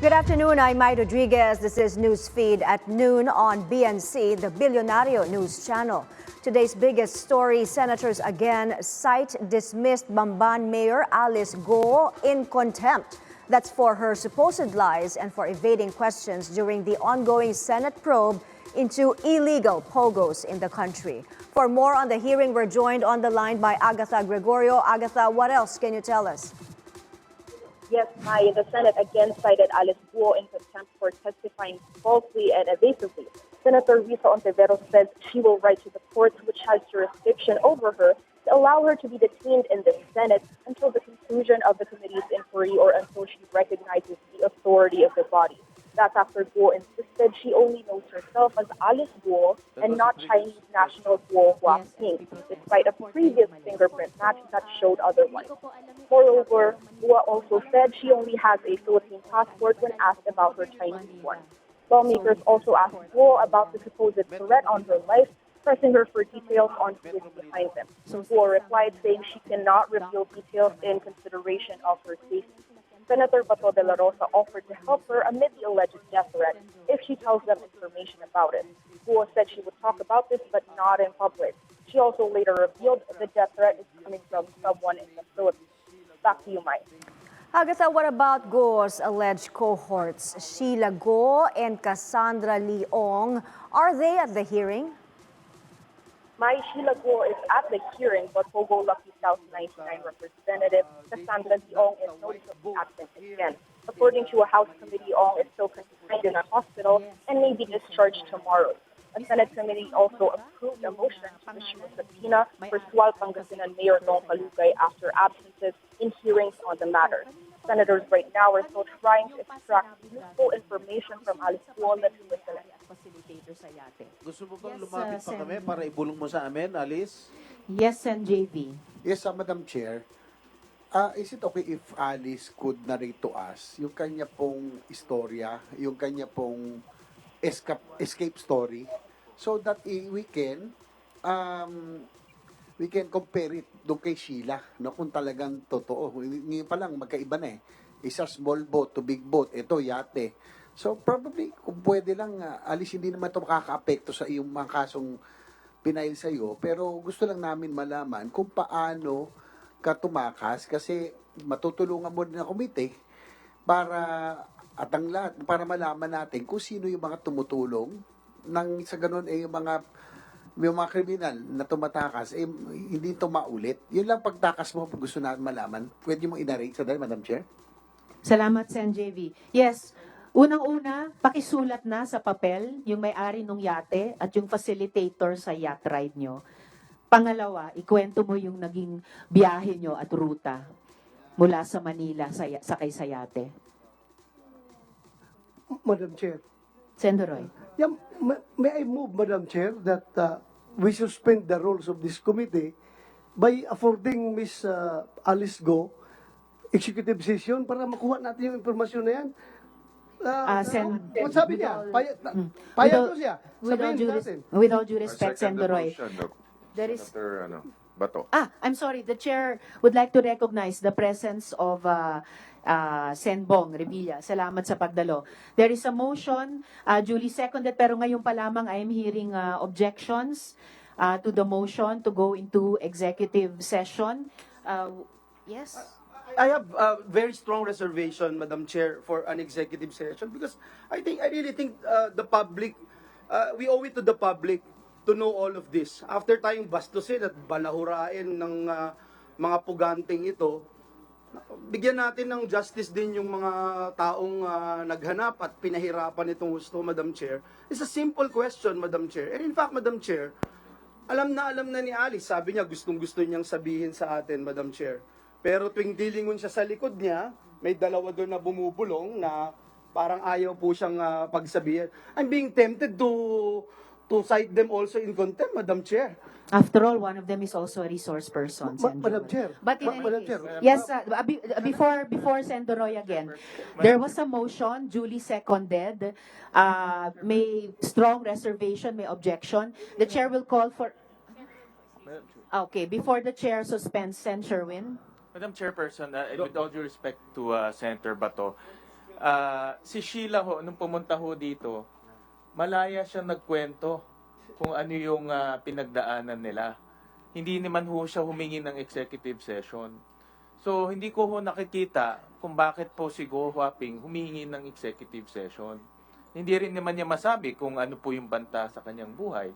Good afternoon, I'm Mai Rodriguez. This is Newsfeed at noon on BNC, the Bilyonaryo News Channel. Today's biggest story, senators again cite dismissed Bamban Mayor Alice Guo in contempt. That's for her supposed lies and for evading questions during the ongoing Senate probe into illegal pogos in the country. For more on the hearing, we're joined on the line by Agatha Gregorio. Agatha, what else can you tell us? Yes, Mai, the Senate again cited Alice Guo in contempt for testifying falsely and evasively. Senator Risa Ontiveros says she will write to the court, which has jurisdiction over her, to allow her to be detained in the Senate until the conclusion of the committee's inquiry or until she recognizes the authority of the body. That's after Guo insisted she only knows herself as Alice Guo and not Chinese national Guo Huaping, despite a previous fingerprint match that showed otherwise. Moreover, Guo also said she only has a Philippine passport when asked about her Chinese one. Lawmakers also asked Guo about the supposed threat on her life, pressing her for details on who is behind them. Guo replied saying she cannot reveal details in consideration of her safety. Senator Bato de la Rosa offered to help her amid the alleged death threat if she tells them information about it. Guo said she would talk about this, but not in public. She also later revealed the death threat is coming from someone in the Philippines. Back to you, Mike. Agatha, what about Guo's alleged cohorts? Sheila Guo and Cassandra Leong, are they at the hearing? My Sheila Guo is at the hearing, but Pogo Lucky South 99 representative Cassandra Leong is noticeably absent again. According to a House committee, Ong is still confined in a hospital and may be discharged tomorrow. A Senate committee also approved a motion to issue a subpoena for Sual Pangasinan Mayor Dong Kalugay after absences in hearings on the matter. Senators right now are still trying to extract useful information from Alice Guo that was the Gusto mo bang lumapit pa kami para ibulong mo sa amin, Alice? Yes, and JV. Yes, Madam Chair. Is it okay if Alice could narrate to us yung kanya pong istorya, yung kanya pong escape story, so that we can compare it doon kay Sheila, no, kung talagang totoo. Ngayon pa lang, magkaiba na eh. Isa small boat to big boat, ito yate. So probably, kung pwede lang, Alice, hindi naman ito makaka-apekto sa iyong mga kasong pinail sa iyo, pero gusto lang namin malaman kung paano ka tumakas, kasi matutulungan mo din ang komite para at ang lahat, para malaman natin kung sino yung mga tumutulong nang sa ganun yung mga kriminal na tumatakas, hindi ito maulit. Yun lang pagtakas mo, pag gusto natin malaman. Pwede mo inarate sa dahil, Madam Chair? Salamat, Sen. JV. Yes, unang-una, pakisulat na sa papel yung may-ari ng yate at yung facilitator sa yacht ride nyo. Pangalawa, ikwento mo yung naging biyahe nyo at ruta mula sa Manila sakay sa yate. Madam Chair. Senator Roy. Yeah, may I move, Madam Chair, that we suspend the rules of this committee by affording Ms. Alice Guo executive session para makuha natin yung informasyon na yan. Kung sabi niya, payag ko siya. Sabihin natin. With all due respect, Senator Roy. There is... Bato. I'm sorry. The chair would like to recognize the presence of Sen Bong Revilla. Salamat sa pagdalo. There is a motion, duly seconded, pero ngayon pa lamang I am hearing objections to the motion to go into executive session. Yes? I have a very strong reservation, Madam Chair, for an executive session because I really think the public, we owe it to the public to know all of this. After tayong bastusin at balahurain ng mga puganting ito, bigyan natin ng justice din yung mga taong naghanap at pinahirapan itong gusto, Madam Chair. It's a simple question, Madam Chair. And in fact, Madam Chair, alam na ni Alice, sabi niya gustong-gusto niyang sabihin sa atin, Madam Chair. Pero tuwing dilingon siya sa likod niya, may dalawa doon na bumubulong na parang ayaw po siyang pagsabihin. I'm being tempted to cite them also in contempt, Madam Chair. After all, one of them is also a resource person. Madam Chair. But in Madam any Chair. case, yes, before Senator Roy again, there was a motion duly seconded. May strong reservation, may objection. The chair will call for. Okay, before the chair suspends, Sen. Sherwin. Madam Chairperson, with all due respect to Senator Bato, Si Sheila ho, nung pumunta ho dito, malaya siya nagkwento kung ano yung pinagdaanan nila. Hindi naman ho siya humingi ng executive session. So, hindi ko ho nakikita kung bakit po si Go Huaping humingi ng executive session. Hindi rin naman niya masabi kung ano po yung banta sa kanyang buhay.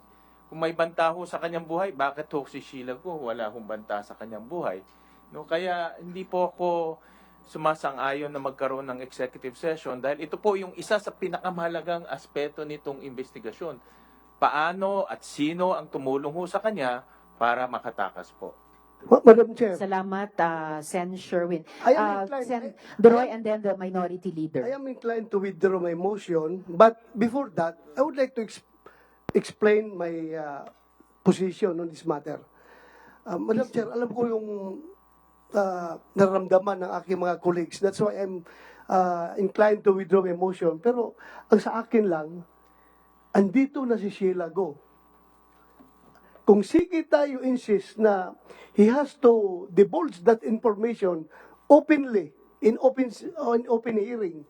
Kung may banta ho sa kanyang buhay, bakit ho si Sheila Go wala hong banta sa kanyang buhay? No, kaya hindi po ako sumasang-ayon na magkaroon ng executive session dahil ito po yung isa sa pinakamahalagang aspeto nitong investigasyon. Paano at sino ang tumulong ho sa kanya para makatakas po? Madam Chair, Salamat, Sen. Sherwin. I am inclined- Sen. Duroy and then the minority leader. I am inclined to withdraw my motion, but before that, I would like to explain my position on this matter. Madam Chair, alam ko yung nararamdaman ng aking mga colleagues. That's why I'm inclined to withdraw my motion. Pero ang sa akin lang, andito na si Sheila Go. Kung sige tayo insist na he has to divulge that information openly, in open hearing,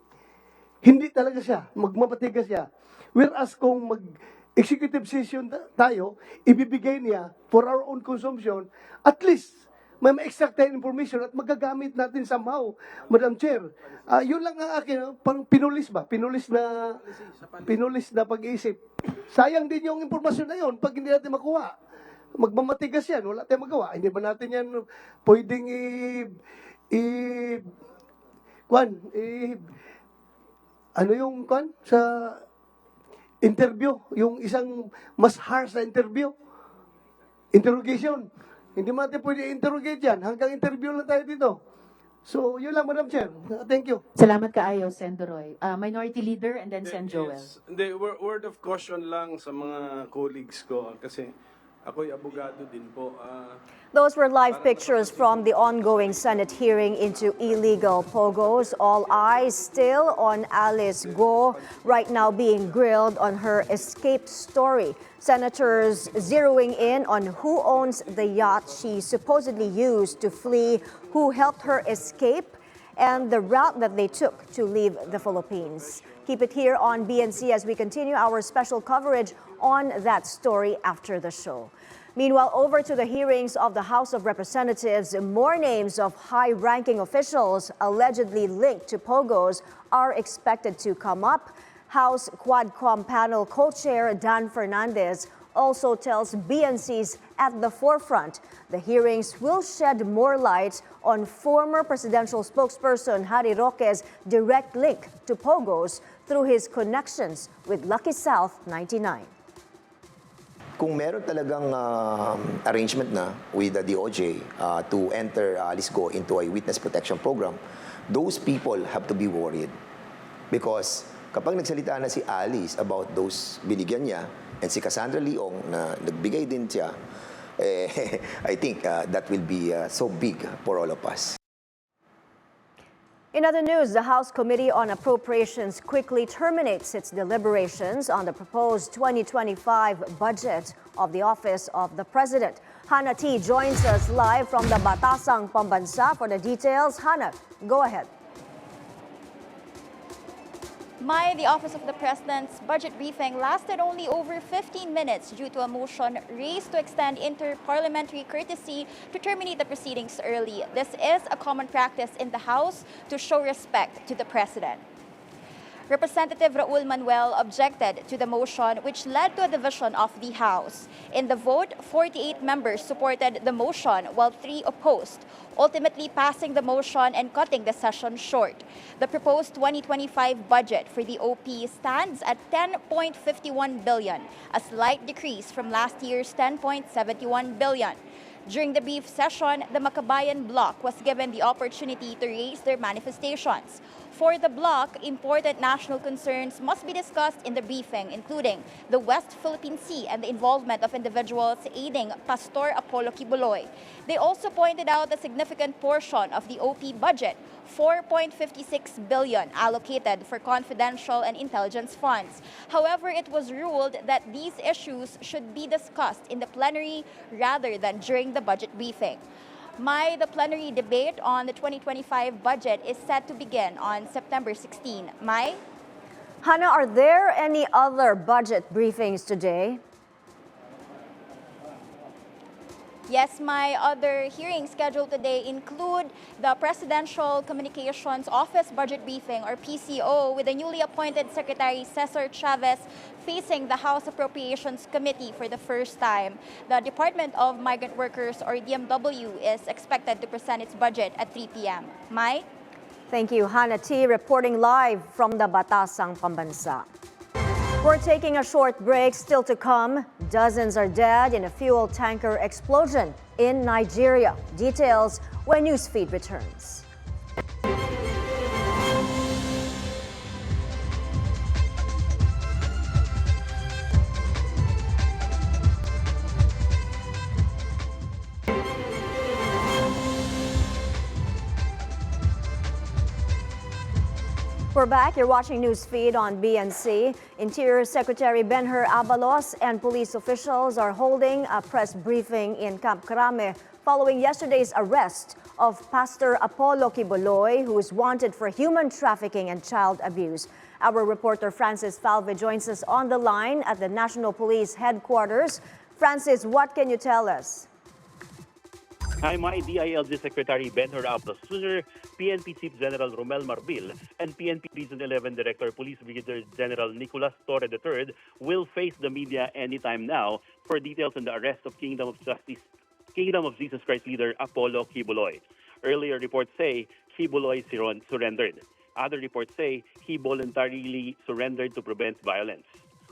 hindi talaga siya, magmamatigas siya. Whereas kung mag-executive session tayo, ibibigay niya for our own consumption, at least may ma-extract tayo information at magagamit natin somehow, Madam Chair. Yun lang ang akin, parang pinulis ba? Pinulis na pag-iisip. Sayang din yung informasyon na yun pag hindi natin makuha. Magmamatigas yan, wala tayong magawa. Hindi ba natin yan pwedeng ano yung sa interview, yung isang mas harsh na interrogation. Hindi mo natin pwede interrogate yan. Hanggang interview lang tayo dito. So, yun lang, Madam Chair. Thank you. Salamat kaayo, Sen. Duroy. Minority leader and then Sen. Joel. Yes. The word of caution lang sa mga colleagues ko kasi ako'y abogado din po. Those were live pictures from the ongoing Senate hearing into illegal pogos. All eyes still on Alice Guo, right now being grilled on her escape story. Senators zeroing in on who owns the yacht she supposedly used to flee, who helped her escape, and the route that they took to leave the Philippines. Keep it here on BNC as we continue our special coverage on that story after the show. Meanwhile, over to the hearings of the House of Representatives, more names of high-ranking officials allegedly linked to pogos are expected to come up. House quad-comm panel co-chair Dan Fernandez also tells BNC's at the forefront. The hearings will shed more light on former presidential spokesperson Harry Roque's direct link to pogos through his connections with Lucky South 99. Kung meron talagang arrangement na with the DOJ to enter Alice Guo into a witness protection program, those people have to be worried. Because kapag nagsalita na si Alice about those binigyan niya, and si Cassandra Leong na nagbigay din siya, I think that will be so big for all of us. In other news, the House Committee on Appropriations quickly terminates its deliberations on the proposed 2025 budget of the Office of the President. Hannah T. joins us live from the Batasang Pambansa for the details. Hannah, go ahead. The Office of the President's budget briefing lasted only over 15 minutes due to a motion raised to extend inter-parliamentary courtesy to terminate the proceedings early. This is a common practice in the House to show respect to the President. Representative Raul Manuel objected to the motion, which led to a division of the House. In the vote, 48 members supported the motion while 3 opposed, ultimately passing the motion and cutting the session short. The proposed 2025 budget for the OP stands at 10.51 billion, a slight decrease from last year's 10.71 billion. During the brief session, the Makabayan bloc was given the opportunity to raise their manifestations. For the bloc, important national concerns must be discussed in the briefing, including the West Philippine Sea and the involvement of individuals aiding Pastor Apollo Kibuloy. They also pointed out a significant portion of the OP budget, 4.56 billion, allocated for confidential and intelligence funds. However, it was ruled that these issues should be discussed in the plenary rather than during the budget briefing. The plenary debate on the 2025 budget is set to begin on September 16. Hannah, are there any other budget briefings today? Yes, my other hearings scheduled today include the Presidential Communications Office budget briefing, or PCO, with the newly appointed Secretary Cesar Chavez facing the House Appropriations Committee for the first time. The Department of Migrant Workers, or DMW, is expected to present its budget at 3 p.m. Thank you, Hannah T, reporting live from the Batasang Pambansa. We're taking a short break. Still to come, dozens are dead in a fuel tanker explosion in Nigeria. Details when Newsfeed returns. We're back. You're watching Newsfeed on BNC. Interior Secretary Benhur Abalos and police officials are holding a press briefing in Camp Crame following yesterday's arrest of Pastor Apollo Kibuloy, who is wanted for human trafficking and child abuse. Our reporter Francis Falve joins us on the line at the National Police Headquarters. Francis, what can you tell us? Hi, my DILG Secretary Benhur Abalos Jr., PNP Chief General Romel Marbil, and PNP Region 11 Director Police Brigadier General Nicolas Torre III will face the media anytime now for details on the arrest of Kingdom of Jesus Christ leader Apollo Kibuloy. Earlier reports say Kibuloy surrendered. Other reports say he voluntarily surrendered to prevent violence.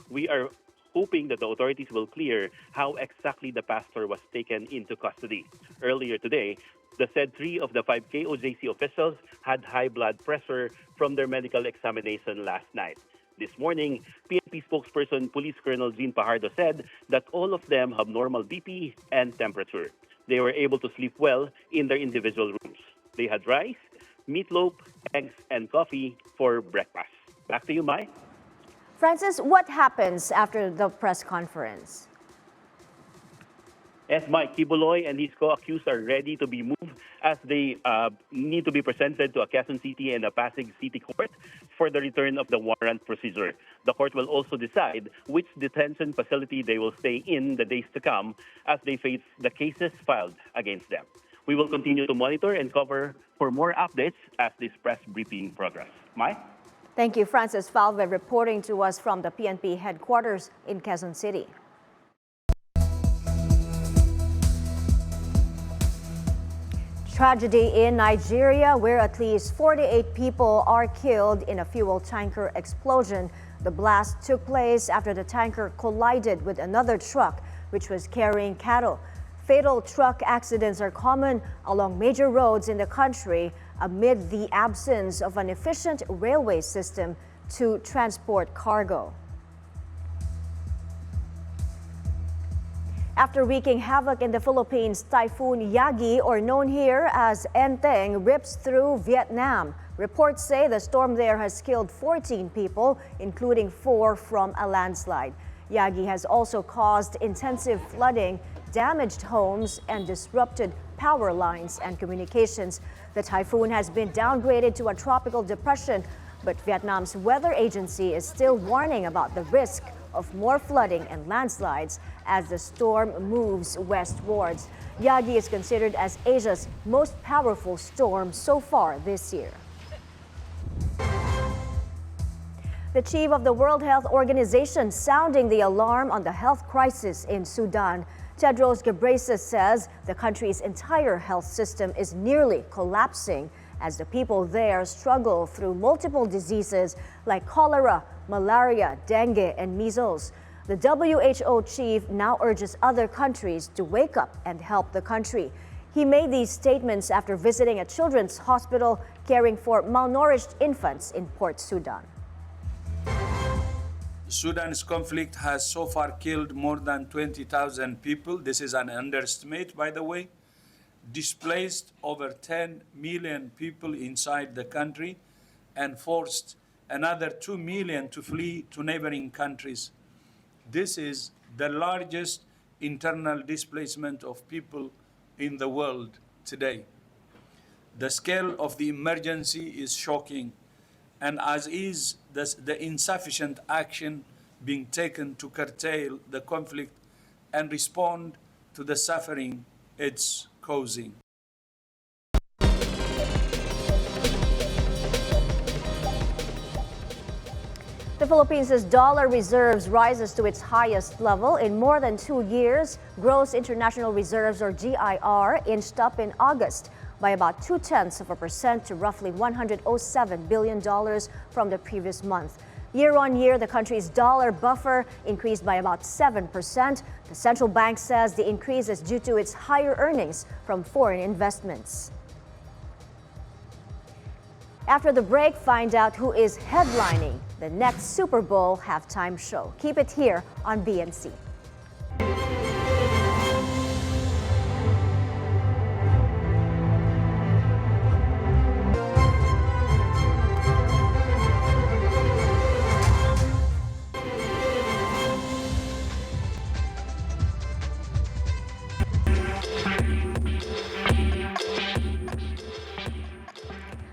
We are hoping that the authorities will clear how exactly the pastor was taken into custody. Earlier today, the said 3 of the 5 KOJC officials had high blood pressure from their medical examination last night. This morning, PNP spokesperson Police Colonel Jean Pajardo said that all of them have normal BP and temperature. They were able to sleep well in their individual rooms. They had rice, meatloaf, eggs, and coffee for breakfast. Back to you, Mai. Francis, what happens after the press conference? As Mike Kibuloy and his co-accused are ready to be moved as they need to be presented to a Quezon City and a Pasig City Court for the return of the warrant procedure. The court will also decide which detention facility they will stay in the days to come as they face the cases filed against them. We will continue to monitor and cover for more updates as this press briefing progress. Mai? Thank you, Francis Falve, reporting to us from the PNP headquarters in Quezon City. Tragedy in Nigeria, where at least 48 people are killed in a fuel tanker explosion. The blast took place after the tanker collided with another truck, which was carrying cattle. Fatal truck accidents are common along major roads in the country amid the absence of an efficient railway system to transport cargo. After wreaking havoc in the Philippines, Typhoon Yagi, or known here as Enteng, rips through Vietnam. Reports say the storm there has killed 14 people, including 4 from a landslide. Yagi has also caused intensive flooding, damaged homes, and disrupted power lines and communications. The typhoon has been downgraded to a tropical depression, but Vietnam's weather agency is still warning about the risk of more flooding and landslides as the storm moves westwards. Yagi is considered as Asia's most powerful storm so far this year. The chief of the World Health Organization sounding the alarm on the health crisis in Sudan. Tedros Ghebreyesus says the country's entire health system is nearly collapsing as the people there struggle through multiple diseases like cholera, malaria, dengue, and measles. The WHO chief now urges other countries to wake up and help the country. He made these statements after visiting a children's hospital caring for malnourished infants in Port Sudan. Sudan's conflict has so far killed more than 20,000 people. This is an underestimate, by the way. Displaced over 10 million people inside the country and forced another 2 million to flee to neighboring countries. This is the largest internal displacement of people in the world today. The scale of the emergency is shocking, and as is the insufficient action being taken to curtail the conflict and respond to the suffering it's causing. The Philippines' dollar reserves rises to its highest level in more than 2 years. Gross international reserves, or GIR, inched up in August by about 0.2% to roughly $107 billion from the previous month. Year on year, the country's dollar buffer increased by about 7%. The central bank says the increase is due to its higher earnings from foreign investments. After the break, find out who is headlining the next Super Bowl halftime show. Keep it here on BNC.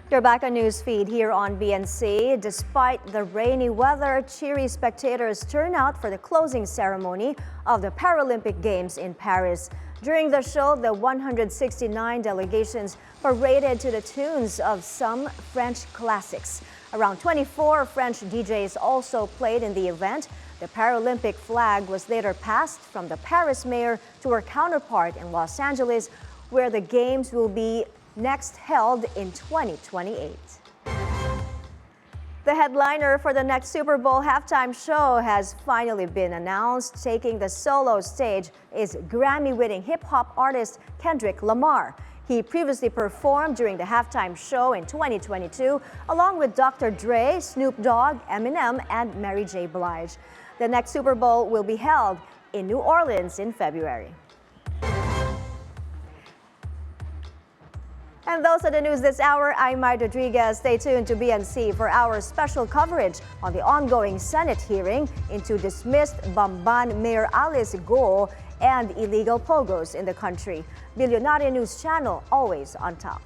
You're back on Newsfeed here on BNC. Despite the rainy weather, cheery spectators turn out for the closing ceremony of the Paralympic Games in Paris. During the show, the 169 delegations paraded to the tunes of some French classics. Around 24 French DJs also played in the event. The Paralympic flag was later passed from the Paris mayor to her counterpart in Los Angeles, where the Games will be next held in 2028. The headliner for the next Super Bowl halftime show has finally been announced. Taking the solo stage is Grammy-winning hip-hop artist Kendrick Lamar. He previously performed during the halftime show in 2022, along with Dr. Dre, Snoop Dogg, Eminem, and Mary J. Blige. The next Super Bowl will be held in New Orleans in February. And those are the news this hour. I'm Mike Rodriguez. Stay tuned to BNC for our special coverage on the ongoing Senate hearing into dismissed Bamban Mayor Alice Guo and illegal pogos in the country. Bilyonaryo News Channel, always on top.